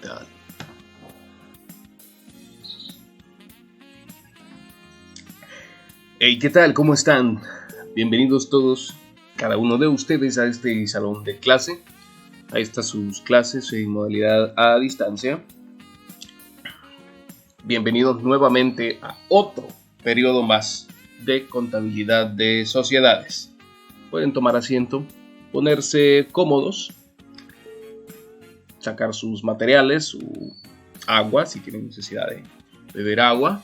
¿Qué tal? Hey, ¿qué tal? ¿Cómo están? Bienvenidos todos, cada uno de ustedes, a este salón de clase, a estas sus clases en modalidad a distancia. Bienvenidos nuevamente a otro periodo más de contabilidad de sociedades. Pueden tomar asiento, ponerse cómodos, sacar sus materiales, su agua, si tienen necesidad de beber agua,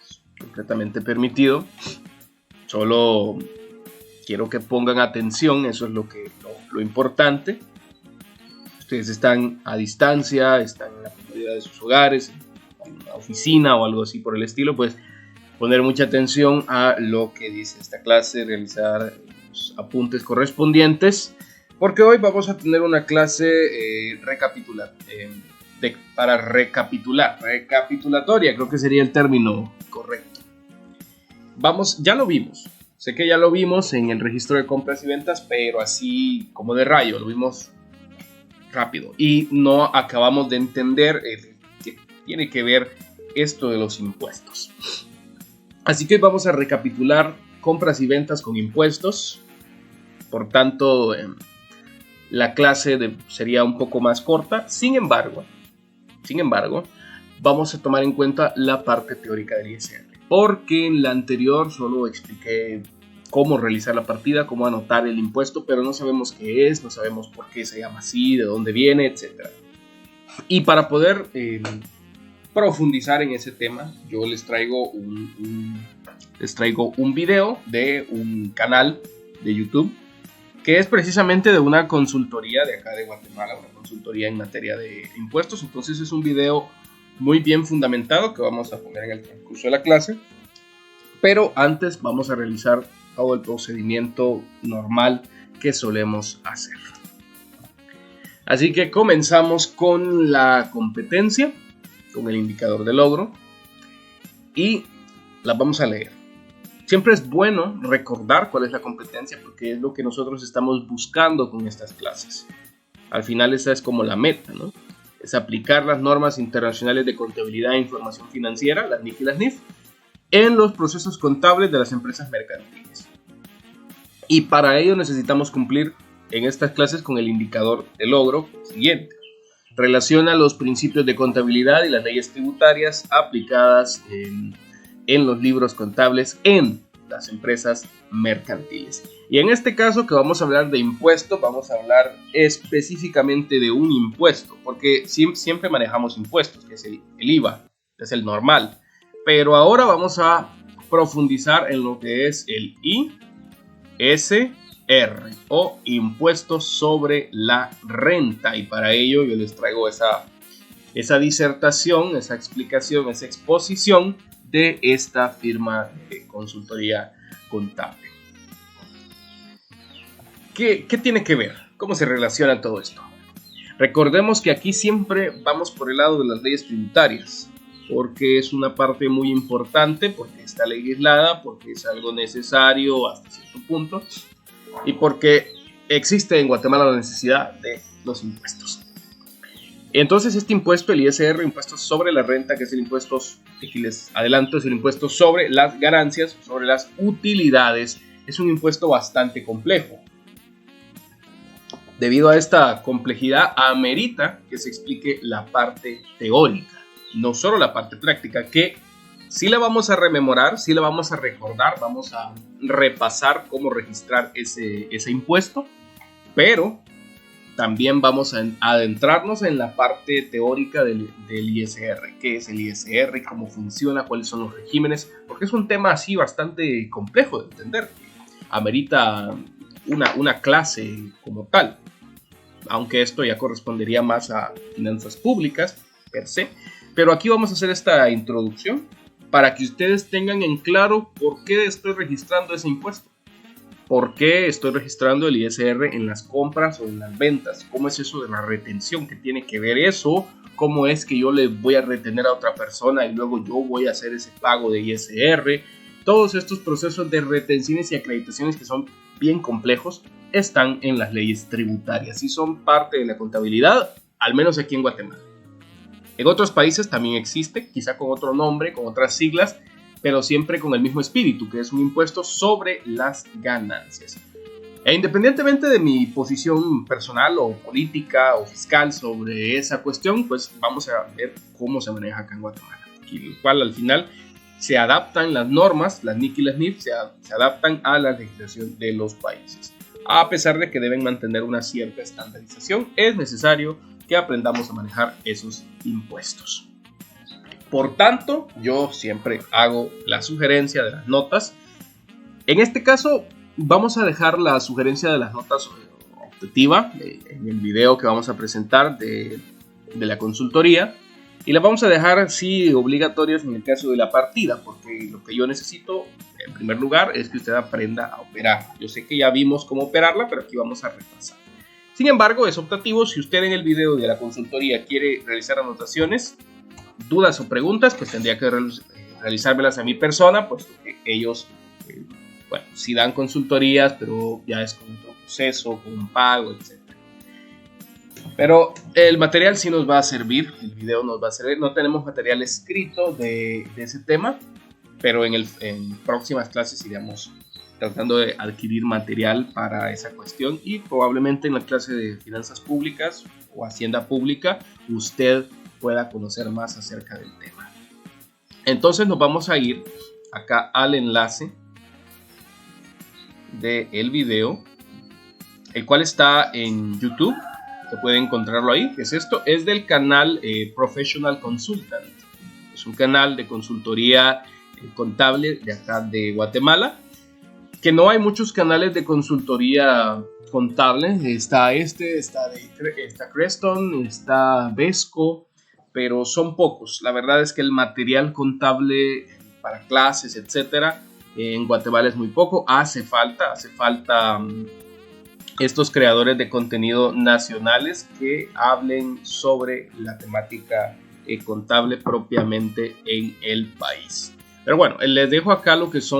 es completamente permitido. Solo quiero que pongan atención, eso es lo importante. Ustedes están a distancia, están en la comodidad de sus hogares, en una oficina o algo así por el estilo, pues poner mucha atención a lo que dice esta clase, realizar los apuntes correspondientes, porque hoy vamos a tener una clase recapitulatoria, creo que sería el término correcto. Ya lo vimos, sé que ya lo vimos en el registro de compras y ventas, pero así como de rayo, lo vimos rápido y no acabamos de entender qué tiene que ver esto de los impuestos. Así que vamos a recapitular compras y ventas con impuestos. Por tanto, la clase sería un poco más corta. Sin embargo, vamos a tomar en cuenta la parte teórica del ISR. Porque en la anterior solo expliqué cómo realizar la partida, cómo anotar el impuesto, pero no sabemos qué es, no sabemos por qué se llama así, de dónde viene, etc. Y para poder profundizar en ese tema, yo les traigo un video de un canal de YouTube que es precisamente de una consultoría de acá de Guatemala, una consultoría en materia de impuestos. Entonces es un video muy bien fundamentado que vamos a poner en el transcurso de la clase, pero antes vamos a realizar todo el procedimiento normal que solemos hacer. Así que comenzamos con la competencia, con el indicador de logro, y la vamos a leer. Siempre es bueno recordar cuál es la competencia porque es lo que nosotros estamos buscando con estas clases. Al final esa es como la meta, ¿no? Es aplicar las normas internacionales de contabilidad e información financiera, las NIF y las NIF, en los procesos contables de las empresas mercantiles. Y para ello necesitamos cumplir en estas clases con el indicador de logro siguiente. Relaciona los principios de contabilidad y las leyes tributarias aplicadas en los libros contables en las empresas mercantiles. Y en este caso que vamos a hablar de impuestos, vamos a hablar específicamente de un impuesto, porque siempre manejamos impuestos, que es el IVA, que es el normal. Pero ahora vamos a profundizar en lo que es el ISR o impuestos sobre la renta. Y para ello yo les traigo esa disertación, esa explicación, esa exposición de esta firma de consultoría contable. ¿Qué tiene que ver? ¿Cómo se relaciona todo esto? Recordemos que aquí siempre vamos por el lado de las leyes tributarias, porque es una parte muy importante, porque está legislada, porque es algo necesario hasta cierto punto, y porque existe en Guatemala la necesidad de los impuestos. Entonces este impuesto, el ISR, impuesto sobre la renta, que es el impuesto, aquí les adelanto, es el impuesto sobre las ganancias, sobre las utilidades, es un impuesto bastante complejo. Debido a esta complejidad, amerita que se explique la parte teórica, no solo la parte práctica, que sí la vamos a rememorar, sí la vamos a recordar, vamos a repasar cómo registrar ese impuesto, pero también vamos a adentrarnos en la parte teórica del ISR, qué es el ISR, cómo funciona, cuáles son los regímenes, porque es un tema así bastante complejo de entender, amerita una clase como tal, aunque esto ya correspondería más a finanzas públicas per se, pero aquí vamos a hacer esta introducción para que ustedes tengan en claro por qué estoy registrando ese impuesto. ¿Por qué estoy registrando el ISR en las compras o en las ventas? ¿Cómo es eso de la retención? ¿Qué tiene que ver eso? ¿Cómo es que yo le voy a retener a otra persona y luego yo voy a hacer ese pago de ISR? Todos estos procesos de retenciones y acreditaciones que son bien complejos están en las leyes tributarias y son parte de la contabilidad, al menos aquí en Guatemala. En otros países también existe, quizá con otro nombre, con otras siglas, pero siempre con el mismo espíritu, que es un impuesto sobre las ganancias. E independientemente de mi posición personal o política o fiscal sobre esa cuestión, pues vamos a ver cómo se maneja acá en Guatemala. El cual al final se adaptan las normas, las NIC y las NIF se adaptan a la legislación de los países. A pesar de que deben mantener una cierta estandarización, es necesario que aprendamos a manejar esos impuestos. Por tanto, yo siempre hago la sugerencia de las notas. En este caso, vamos a dejar la sugerencia de las notas optativa en el video que vamos a presentar de la consultoría. Y la vamos a dejar, sí, obligatorias en el caso de la partida, porque lo que yo necesito, en primer lugar, es que usted aprenda a operar. Yo sé que ya vimos cómo operarla, pero aquí vamos a repasar. Sin embargo, es optativo. Si usted en el video de la consultoría quiere realizar anotaciones, dudas o preguntas, pues tendría que realizármelas a mi persona, pues ellos, bueno, sí dan consultorías, pero ya es con otro proceso, con un pago, etc. Pero el material sí nos va a servir, el video nos va a servir. No tenemos material escrito de ese tema, pero en próximas clases iremos tratando de adquirir material para esa cuestión, y probablemente en la clase de finanzas públicas o hacienda pública usted pueda conocer más acerca del tema. Entonces nos vamos a ir acá al enlace del video, el cual está en YouTube. Usted puede encontrarlo ahí. ¿Qué es esto? Es del canal Professional Consultant. Es un canal de consultoría contable de acá de Guatemala, que no hay muchos canales de consultoría contable. Está está Creston, está Vesco, pero son pocos. La verdad es que el material contable para clases, etcétera, en Guatemala es muy poco. Hace falta estos creadores de contenido nacionales que hablen sobre la temática contable propiamente en el país. Pero bueno, les dejo acá lo que es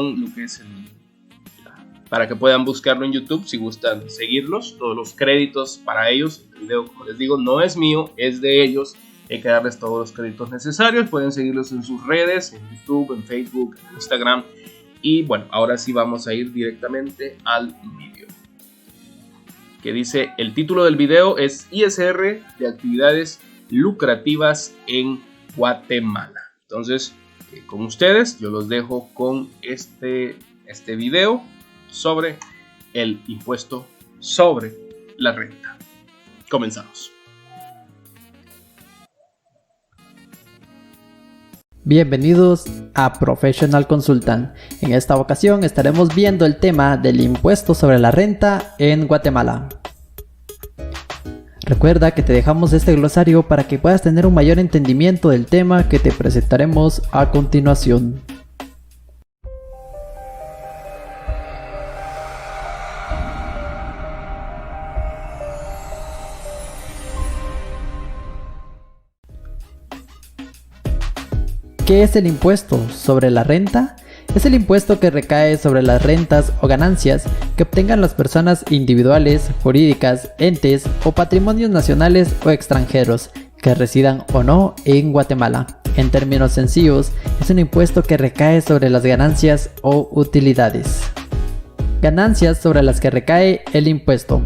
para que puedan buscarlo en YouTube si gustan seguirlos. Todos los créditos para ellos. El video, como les digo, no es mío, es de ellos. Hay que darles todos los créditos necesarios. Pueden seguirlos en sus redes, en YouTube, en Facebook, en Instagram. Y bueno, ahora sí vamos a ir directamente al video. Que dice, el título del video es ISR de actividades lucrativas en Guatemala. Entonces, con ustedes, yo los dejo con este video sobre el impuesto sobre la renta. Comenzamos. Bienvenidos a Professional Consultant. En esta ocasión estaremos viendo el tema del impuesto sobre la renta en Guatemala. Recuerda que te dejamos este glosario para que puedas tener un mayor entendimiento del tema que te presentaremos a continuación. ¿Qué es el impuesto sobre la renta? Es el impuesto que recae sobre las rentas o ganancias que obtengan las personas individuales, jurídicas, entes o patrimonios nacionales o extranjeros que residan o no en Guatemala. En términos sencillos, es un impuesto que recae sobre las ganancias o utilidades. Ganancias sobre las que recae el impuesto.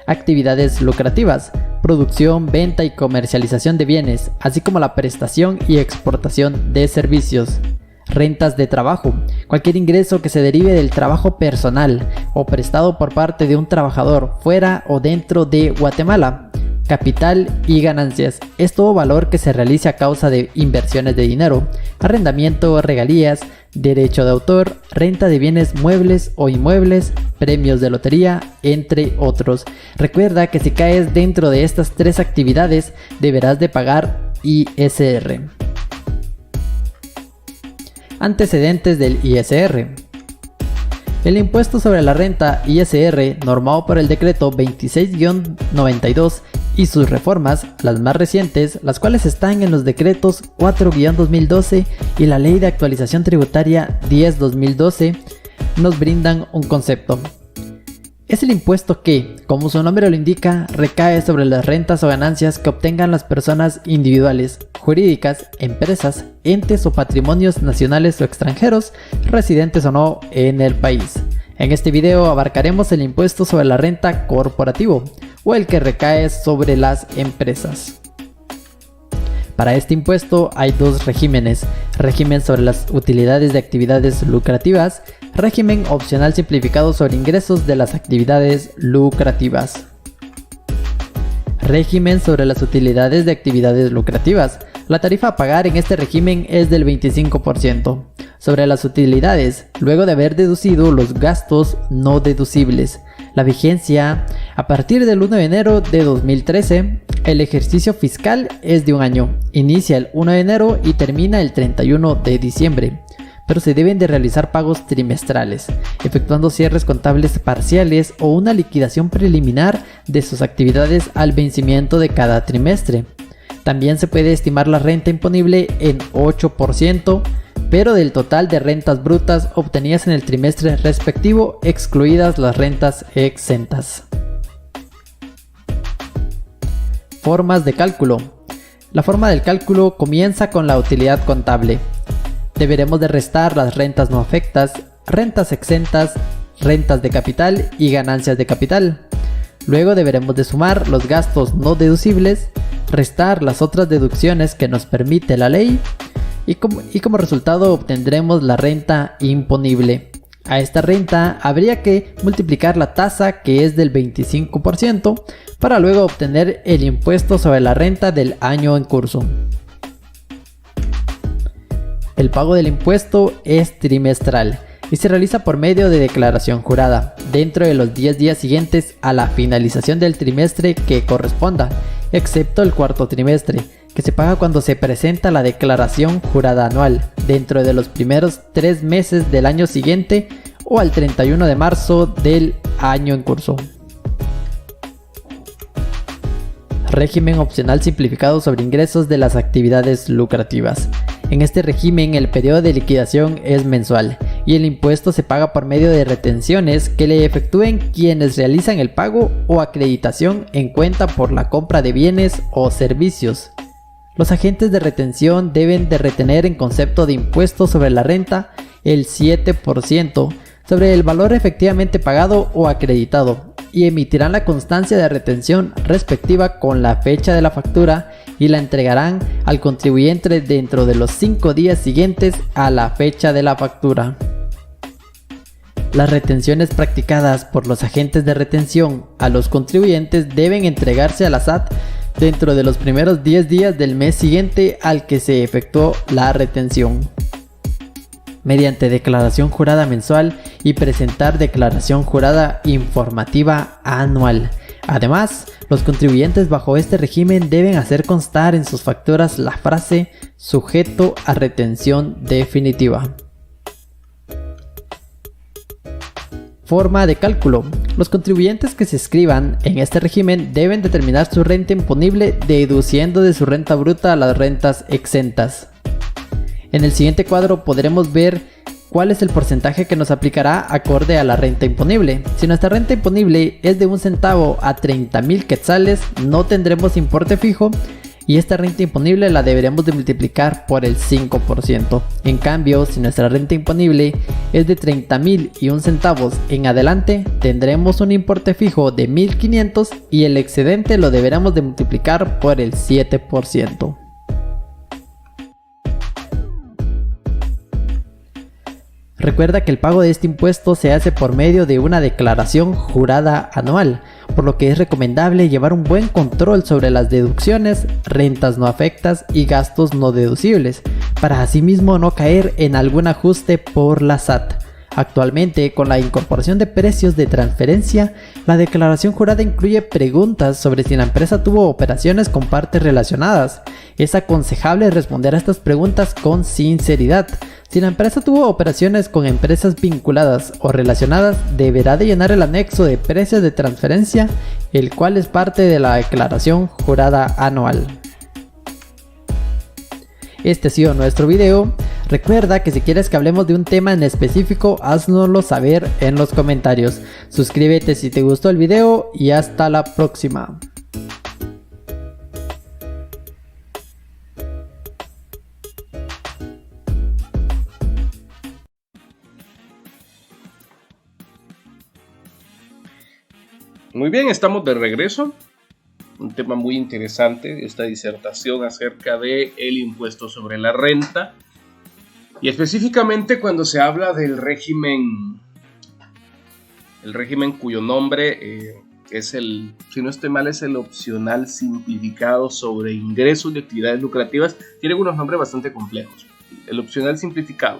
Actividades lucrativas, producción, venta y comercialización de bienes, así como la prestación y exportación de servicios. Rentas de trabajo, cualquier ingreso que se derive del trabajo personal o prestado por parte de un trabajador fuera o dentro de Guatemala. Capital y ganancias, es todo valor que se realice a causa de inversiones de dinero, arrendamiento, regalías, derecho de autor, renta de bienes muebles o inmuebles, premios de lotería, entre otros. Recuerda que si caes dentro de estas tres actividades deberás de pagar ISR. Antecedentes del ISR. El impuesto sobre la renta ISR, normado por el decreto 26-92 y sus reformas, las más recientes, las cuales están en los decretos 4-2012 y la Ley de Actualización Tributaria 10-2012, nos brindan un concepto. Es el impuesto que, como su nombre lo indica, recae sobre las rentas o ganancias que obtengan las personas individuales, jurídicas, empresas, entes o patrimonios nacionales o extranjeros, residentes o no en el país. En este video abarcaremos el impuesto sobre la renta corporativo, o el que recae sobre las empresas. Para este impuesto hay dos regímenes: régimen sobre las utilidades de actividades lucrativas, régimen opcional simplificado sobre ingresos de las actividades lucrativas. Régimen sobre las utilidades de actividades lucrativas. La tarifa a pagar en este régimen es del 25%. Sobre las utilidades, luego de haber deducido los gastos no deducibles. La vigencia: a partir del 1 de enero de 2013, el ejercicio fiscal es de un año. Inicia el 1 de enero y termina el 31 de diciembre. Pero se deben de realizar pagos trimestrales, efectuando cierres contables parciales o una liquidación preliminar de sus actividades al vencimiento de cada trimestre. También se puede estimar la renta imponible en 8%, pero del total de rentas brutas obtenidas en el trimestre respectivo, excluidas las rentas exentas. Formas de cálculo. La forma del cálculo comienza con la utilidad contable. Deberemos de restar las rentas no afectas, rentas exentas, rentas de capital y ganancias de capital. Luego deberemos de sumar los gastos no deducibles, restar las otras deducciones que nos permite la ley y como resultado obtendremos la renta imponible. A esta renta habría que multiplicar la tasa, que es del 25%, para luego obtener el impuesto sobre la renta del año en curso. El pago del impuesto es trimestral y se realiza por medio de declaración jurada, dentro de los 10 días siguientes a la finalización del trimestre que corresponda, excepto el cuarto trimestre, que se paga cuando se presenta la declaración jurada anual, dentro de los primeros 3 meses del año siguiente o al 31 de marzo del año en curso. Régimen opcional simplificado sobre ingresos de las actividades lucrativas. En este régimen el periodo de liquidación es mensual y el impuesto se paga por medio de retenciones que le efectúen quienes realizan el pago o acreditación en cuenta por la compra de bienes o servicios. Los agentes de retención deben de retener en concepto de impuesto sobre la renta el 7% sobre el valor efectivamente pagado o acreditado y emitirán la constancia de retención respectiva con la fecha de la factura y la entregarán al contribuyente dentro de los 5 días siguientes a la fecha de la factura. Las retenciones practicadas por los agentes de retención a los contribuyentes deben entregarse a la SAT dentro de los primeros 10 días del mes siguiente al que se efectuó la retención, mediante declaración jurada mensual y presentar declaración jurada informativa anual. Además, los contribuyentes bajo este régimen deben hacer constar en sus facturas la frase "sujeto a retención definitiva". Forma de cálculo. Los contribuyentes que se inscriban en este régimen deben determinar su renta imponible deduciendo de su renta bruta las rentas exentas. En el siguiente cuadro podremos ver cuál es el porcentaje que nos aplicará acorde a la renta imponible. Si nuestra renta imponible es de 1 centavo a 30,000 quetzales, no tendremos importe fijo y esta renta imponible la deberemos de multiplicar por el 5%. En cambio, si nuestra renta imponible es de 30,001 centavos en adelante, tendremos un importe fijo de 1,500 y el excedente lo deberemos de multiplicar por el 7%. Recuerda que el pago de este impuesto se hace por medio de una declaración jurada anual, por lo que es recomendable llevar un buen control sobre las deducciones, rentas no afectas y gastos no deducibles, para asimismo no caer en algún ajuste por la SAT. Actualmente, con la incorporación de precios de transferencia, la declaración jurada incluye preguntas sobre si la empresa tuvo operaciones con partes relacionadas. Es aconsejable responder a estas preguntas con sinceridad. Si la empresa tuvo operaciones con empresas vinculadas o relacionadas, deberá de llenar el anexo de precios de transferencia, el cual es parte de la declaración jurada anual. Este ha sido nuestro video. Recuerda que si quieres que hablemos de un tema en específico, haznoslo saber en los comentarios. Suscríbete si te gustó el video y hasta la próxima. Muy bien, estamos de regreso. Un tema muy interesante, esta disertación acerca del impuesto sobre la renta. Y específicamente cuando se habla del régimen cuyo nombre es el, si no estoy mal, es el opcional simplificado sobre ingresos de actividades lucrativas. Tiene unos nombres bastante complejos. El opcional simplificado.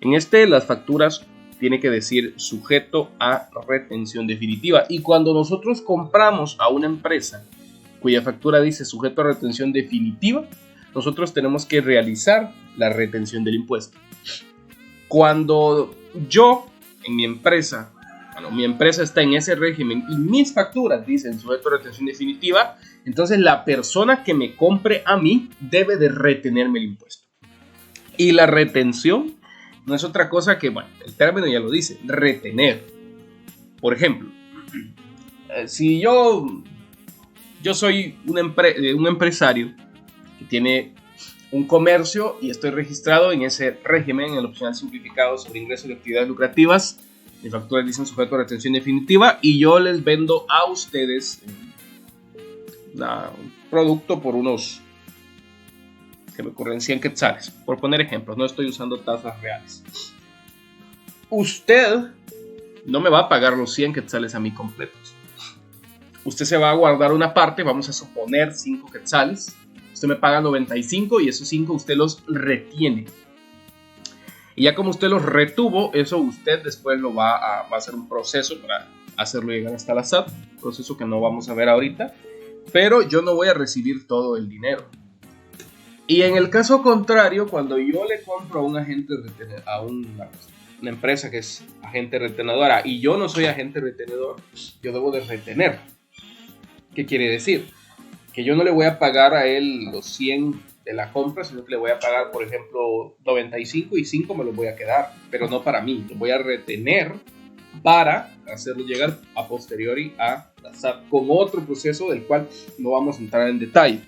En las facturas tiene que decir sujeto a retención definitiva. Y cuando nosotros compramos a una empresa cuya factura dice sujeto a retención definitiva, nosotros tenemos que realizar la retención del impuesto. Cuando yo en mi empresa, mi empresa está en ese régimen y mis facturas dicen sujeto a retención definitiva, entonces la persona que me compre a mí debe de retenerme el impuesto. Y la retención no es otra cosa que, el término ya lo dice, retener. Por ejemplo, si yo soy un empresario que tiene un comercio y estoy registrado en ese régimen, en el opcional simplificado sobre ingresos de actividades lucrativas, mis facturas dicen sujeto a retención definitiva y yo les vendo a ustedes un producto por unos, que me ocurren 100 quetzales, por poner ejemplos, no estoy usando tasas reales. Usted no me va a pagar los 100 quetzales a mí completos. Usted se va a guardar una parte, vamos a suponer 5 quetzales. Usted me paga 95 y esos 5 usted los retiene. Y ya como usted los retuvo, eso usted después va a hacer un proceso para hacerlo llegar hasta la SAT, proceso que no vamos a ver ahorita, pero yo no voy a recibir todo el dinero. Y en el caso contrario, cuando yo le compro a un agente a una empresa que es agente retenedora y yo no soy agente retenedor, yo debo de retener. ¿Qué quiere decir? Que yo no le voy a pagar a él los 100 de la compra, sino que le voy a pagar, por ejemplo, 95 y 5 me los voy a quedar, pero no para mí, los voy a retener para hacerlo llegar a posteriori a la SAT con otro proceso del cual no vamos a entrar en detalle,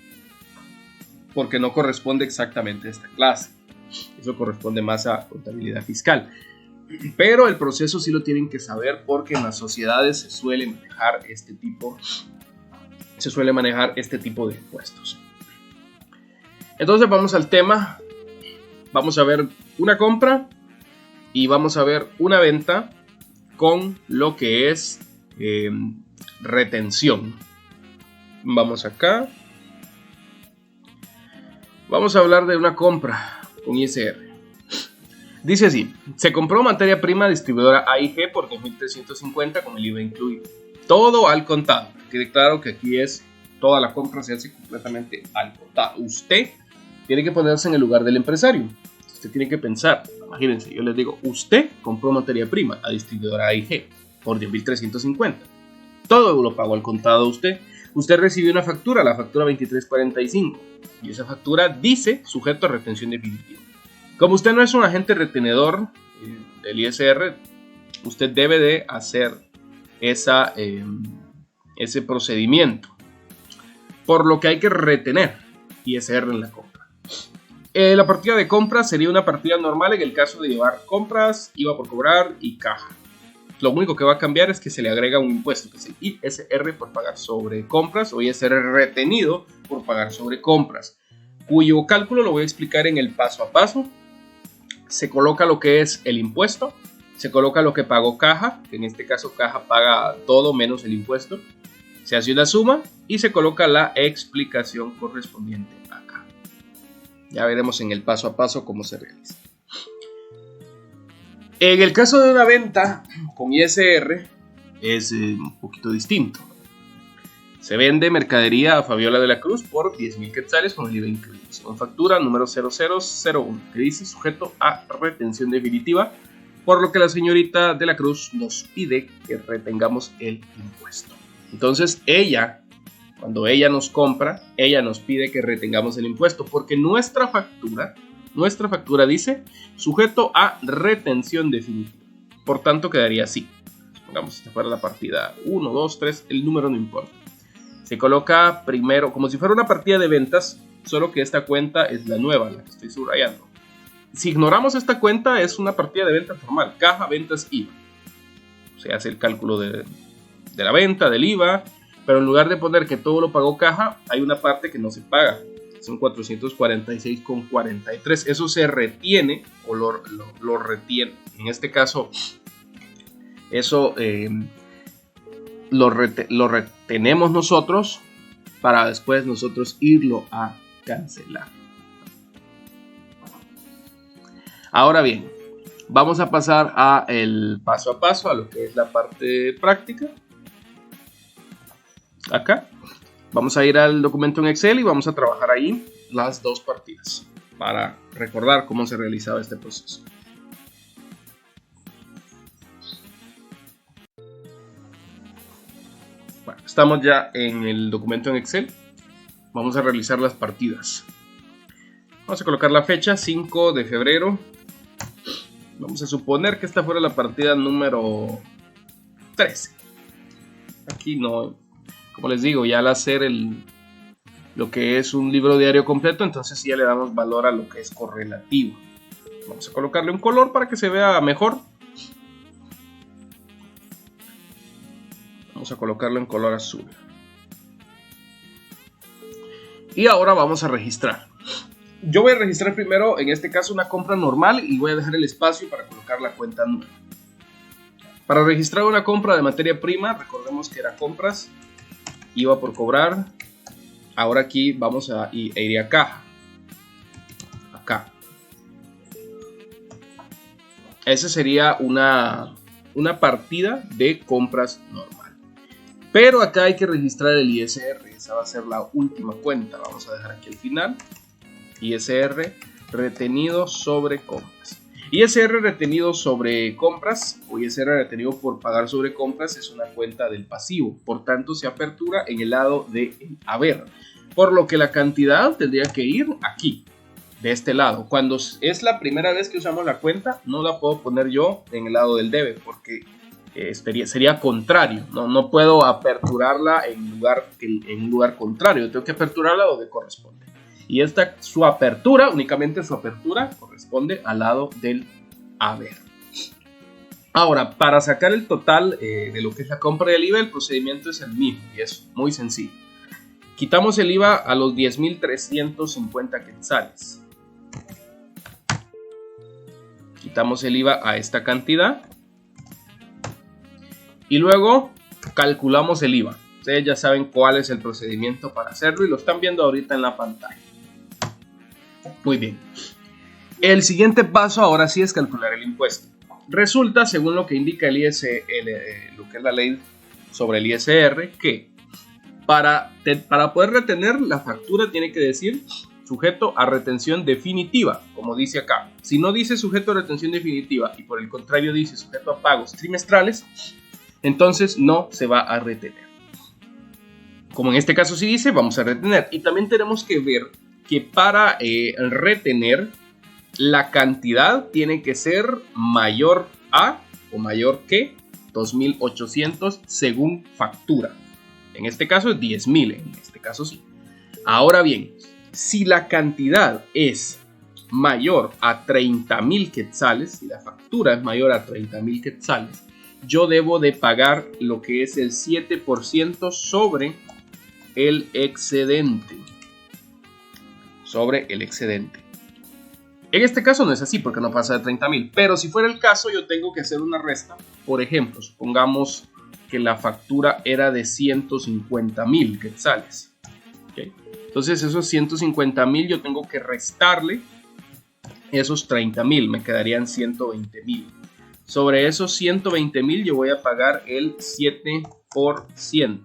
porque no corresponde exactamente a esta clase. Eso corresponde más a contabilidad fiscal. Pero el proceso sí lo tienen que saber porque en las sociedades se suele manejar este tipo de impuestos. Entonces vamos al tema. Vamos a ver una compra y vamos a ver una venta con lo que es retención. Vamos acá. Vamos a hablar de una compra con ISR. Dice así: se compró materia prima distribuidora AIG por 2.350 con el IVA incluido. Todo al contado. Quede claro que aquí es toda la compra se hace completamente al contado. Usted tiene que ponerse en el lugar del empresario. Usted tiene que pensar, imagínense, yo les digo, usted compró materia prima a distribuidora AIG por 10.350. Todo lo pagó al contado usted. Usted recibió una factura, la factura 2345, y esa factura dice sujeto a retención definitiva. Como usted no es un agente retenedor del ISR, usted debe de hacer ese procedimiento, por lo que hay que retener ISR en la compra. La partida de compra sería una partida normal en el caso de llevar compras, IVA por cobrar y caja. Lo único que va a cambiar es que se le agrega un impuesto, que es el ISR por pagar sobre compras o ISR retenido por pagar sobre compras, cuyo cálculo lo voy a explicar en el paso a paso. Se coloca lo que es el impuesto, se coloca lo que pagó caja, que en este caso caja paga todo menos el impuesto, se hace una suma y se coloca la explicación correspondiente acá. Ya veremos en el paso a paso cómo se realiza. En el caso de una venta con ISR es un poquito distinto. Se vende mercadería a Fabiola de la Cruz por 10.000 quetzales con el IVA incluido. Con factura número 0001 que dice sujeto a retención definitiva, por lo que la señorita de la Cruz nos pide que retengamos el impuesto. Entonces cuando ella nos compra, ella nos pide que retengamos el impuesto porque nuestra factura Nuestra factura dice sujeto a retención definitiva. Por tanto, quedaría así. Supongamos que esta fuera la partida 1, 2, 3, el número no importa. Se coloca primero como si fuera una partida de ventas, solo que esta cuenta es la nueva, la que estoy subrayando. Si ignoramos esta cuenta, es una partida de ventas normal, caja, ventas, IVA. Se hace el cálculo de la venta, del IVA, pero en lugar de poner que todo lo pagó caja, hay una parte que no se paga. Son 446,43. Eso se retiene o lo retiene. En este caso, eso lo retenemos nosotros para después nosotros irlo a cancelar. Ahora bien, vamos a pasar a el paso a paso, a lo que es la parte práctica. Acá vamos a ir al documento en Excel y vamos a trabajar ahí las dos partidas para recordar cómo se realizaba este proceso. Bueno, estamos ya en el documento en Excel. Vamos a realizar las partidas. Vamos a colocar la fecha 5 de febrero. Vamos a suponer que esta fuera la partida número 13. Aquí no, como les digo, ya al hacer lo que es un libro diario completo, entonces ya le damos valor a lo que es correlativo. Vamos a colocarle un color para que se vea mejor. Vamos a colocarlo en color azul. Y ahora vamos a registrar. Yo voy a registrar primero, en este caso, una compra normal y voy a dejar el espacio para colocar la cuenta nueva. Para registrar una compra de materia prima, recordemos que era compras, IVA por cobrar. Ahora aquí vamos a ir a caja. Acá. Esa sería una partida de compras normal. Pero acá hay que registrar el ISR. Esa va a ser la última cuenta. Vamos a dejar aquí el final. ISR retenido sobre compras. ISR retenido sobre compras o ISR retenido por pagar sobre compras es una cuenta del pasivo. Por tanto, se apertura en el lado de haber. Por lo que la cantidad tendría que ir aquí, de este lado. Cuando es la primera vez que usamos la cuenta, no la puedo poner yo en el lado del debe porque sería contrario. No puedo aperturarla en un lugar contrario. Tengo que aperturarla donde corresponde. Y su apertura, únicamente su apertura, corresponde al lado del haber. Ahora, para sacar el total de lo que es la compra del IVA, el procedimiento es el mismo y es muy sencillo. Quitamos el IVA a los 10.350 quetzales. Quitamos el IVA a esta cantidad. Y luego calculamos el IVA. Ustedes ya saben cuál es el procedimiento para hacerlo y lo están viendo ahorita en la pantalla. Muy bien. El siguiente paso ahora sí es calcular el impuesto. Resulta, según lo que indica lo que es la ley sobre el ISR, que para poder retener la factura tiene que decir sujeto a retención definitiva, como dice acá. Si no dice sujeto a retención definitiva y por el contrario dice sujeto a pagos trimestrales, entonces no se va a retener. Como en este caso sí dice, vamos a retener. Y también tenemos que ver que para retener la cantidad tiene que ser mayor a o mayor que 2.800 según factura. En este caso es 10.000, en este caso sí. Ahora bien, si la cantidad es mayor a 30.000 quetzales, si la factura es mayor a 30.000 quetzales, yo debo de pagar lo que es el 7% sobre el excedente. En este caso no es así porque no pasa de 30.000, pero si fuera el caso yo tengo que hacer una resta. Por ejemplo, supongamos que la factura era de 150.000 quetzales. ¿Okay? Entonces esos 150.000 yo tengo que restarle esos 30.000, me quedarían 120.000. Sobre esos 120.000 yo voy a pagar el 7%.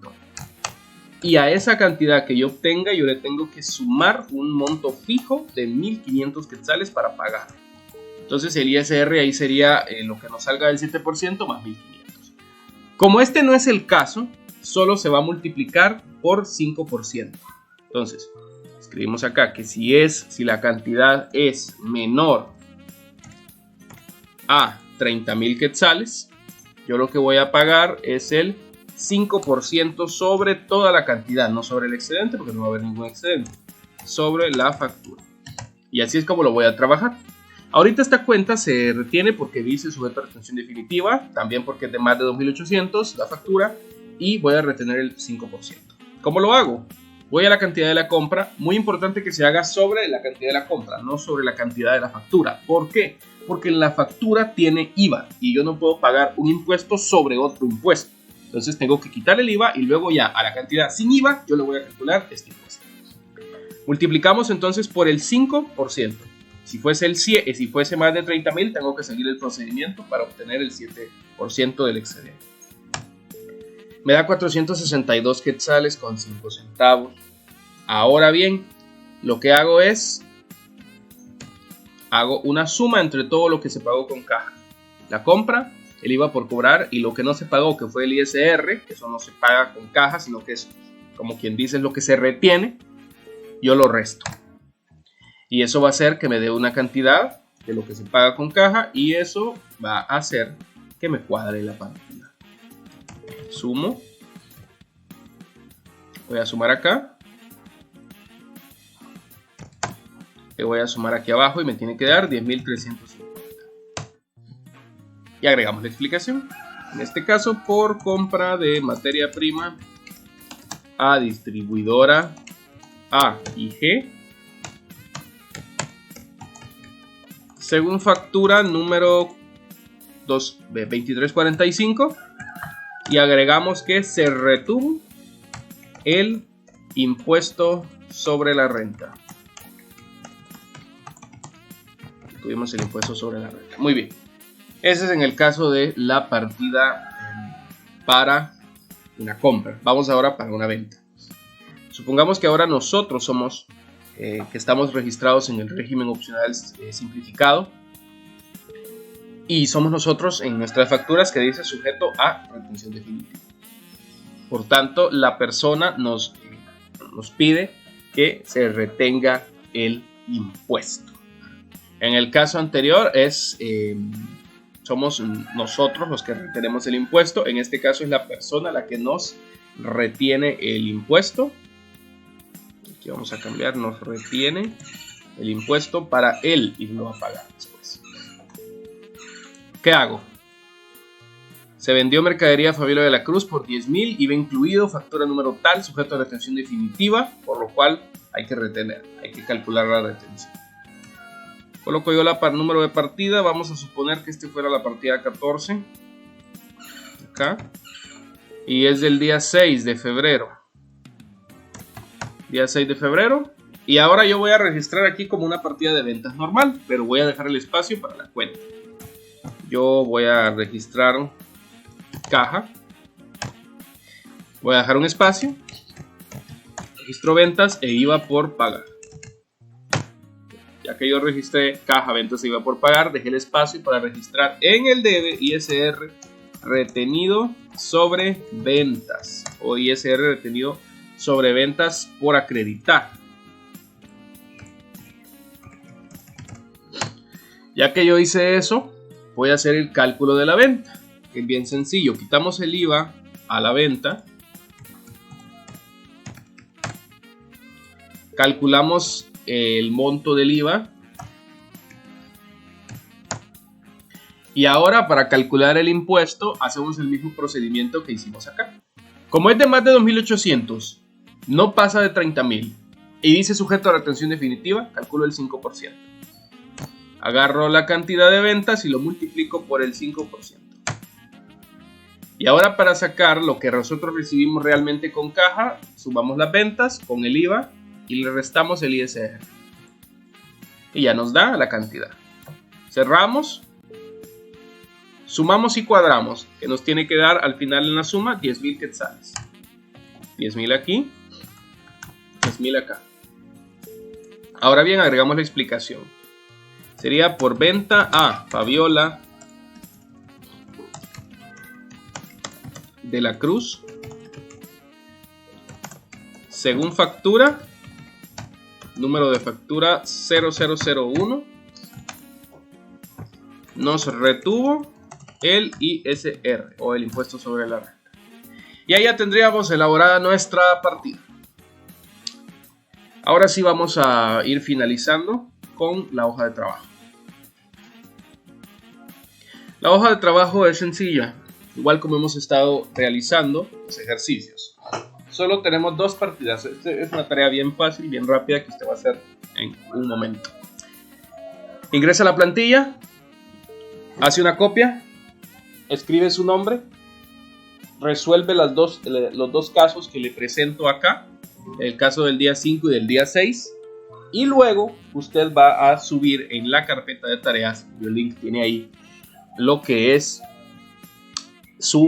Y a esa cantidad que yo obtenga, yo le tengo que sumar un monto fijo de 1.500 quetzales para pagar. Entonces el ISR ahí sería lo que nos salga del 7% más 1.500. Como este no es el caso, solo se va a multiplicar por 5%. Entonces, escribimos acá que si la cantidad es menor a 30.000 quetzales, yo lo que voy a pagar es el 5% sobre toda la cantidad, no sobre el excedente, porque no va a haber ningún excedente, sobre la factura. Y así es como lo voy a trabajar. Ahorita esta cuenta se retiene porque dice sujeto a retención definitiva, también porque es de más de 2.800 la factura, y voy a retener el 5%. ¿Cómo lo hago? Voy a la cantidad de la compra. Muy importante que se haga sobre la cantidad de la compra, no sobre la cantidad de la factura. ¿Por qué? Porque la factura tiene IVA y yo no puedo pagar un impuesto sobre otro impuesto. Entonces tengo que quitar el IVA y luego ya a la cantidad sin IVA yo le voy a calcular este impuesto. Multiplicamos entonces por el 5%. Si fuese más de 30.000, tengo que seguir el procedimiento para obtener el 7% del excedente. Me da 462 quetzales con 5 centavos. Ahora bien, lo que hago es, hago una suma entre todo lo que se pagó con caja. La compra, el IVA por cobrar y lo que no se pagó, que fue el ISR, que eso no se paga con caja, sino que es, como quien dice, es lo que se retiene, yo lo resto. Y eso va a hacer que me dé una cantidad de lo que se paga con caja y eso va a hacer que me cuadre la partida. Sumo. Voy a sumar acá. Le voy a sumar aquí abajo y me tiene que dar 10.350. Y agregamos la explicación. En este caso, por compra de materia prima a distribuidora A y G, según factura número 2345, y agregamos que se retuvo el impuesto sobre la renta. Tuvimos el impuesto sobre la renta. Muy bien. Ese es en el caso de la partida para una compra. Vamos ahora para una venta. Supongamos que ahora nosotros somos, que estamos registrados en el régimen opcional simplificado. Y somos nosotros en nuestras facturas que dice sujeto a retención definitiva. Por tanto, la persona nos pide que se retenga el impuesto. En el caso anterior somos nosotros los que retenemos el impuesto. En este caso es la persona la que nos retiene el impuesto. Aquí vamos a cambiar, nos retiene el impuesto para él irlo a pagar después. ¿Qué hago? Se vendió mercadería a Fabiola de la Cruz por 10.000, IVA incluido, factura número tal, sujeto a retención definitiva, por lo cual hay que retener, hay que calcular la retención. Coloco yo el número de partida, vamos a suponer que este fuera la partida 14, acá, y es del día 6 de febrero. Día 6 de febrero, y ahora yo voy a registrar aquí como una partida de ventas normal, pero voy a dejar el espacio para la cuenta. Yo voy a registrar caja, voy a dejar un espacio, registro ventas e IVA por pagar. Ya que yo registré caja, ventas e IVA por pagar, dejé el espacio para registrar en el debe ISR retenido sobre ventas o ISR retenido sobre ventas por acreditar. Ya que yo hice eso, voy a hacer el cálculo de la venta, que es bien sencillo. Quitamos el IVA a la venta, calculamos el monto del IVA y ahora para calcular el impuesto hacemos el mismo procedimiento que hicimos acá. Como es de más de 2.800, no pasa de 30.000 y dice sujeto a retención definitiva, calculo el 5%. Agarro la cantidad de ventas y lo multiplico por el 5%. Y ahora para sacar lo que nosotros recibimos realmente con caja, sumamos las ventas con el IVA y le restamos el ISR. Y ya nos da la cantidad. Cerramos, sumamos y cuadramos, que nos tiene que dar al final en la suma 10.000 quetzales. 10.000 aquí, 10.000 acá. Ahora bien, agregamos la explicación. Sería por venta a Fabiola de la Cruz, según factura número de factura 0001, nos retuvo el ISR o el impuesto sobre la renta. Y ahí ya tendríamos elaborada nuestra partida. Ahora sí vamos a ir finalizando con la hoja de trabajo. La hoja de trabajo es sencilla, igual como hemos estado realizando los ejercicios. Solo tenemos 2 partidas. Esta es una tarea bien fácil, bien rápida que usted va a hacer en un momento. Ingresa a la plantilla, hace una copia, escribe su nombre, resuelve los dos casos que le presento acá, el caso del día 5 y del día 6, y luego usted va a subir en la carpeta de tareas, el link tiene ahí lo que es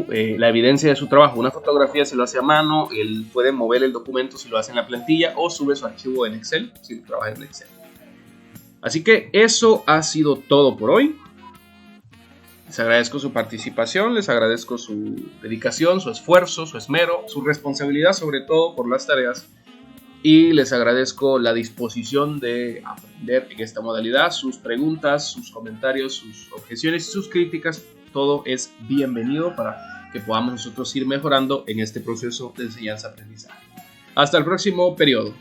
la evidencia de su trabajo. Una fotografía si lo hace a mano, él puede mover el documento si lo hace en la plantilla o sube su archivo en Excel si trabaja en Excel. Así que eso ha sido todo por hoy. Les agradezco su participación, les agradezco su dedicación, su esfuerzo, su esmero, su responsabilidad sobre todo por las tareas, y les agradezco la disposición de aprender en esta modalidad. Sus preguntas, sus comentarios, sus objeciones y sus críticas, todo es bienvenido para que podamos nosotros ir mejorando en este proceso de enseñanza-aprendizaje. Hasta el próximo periodo.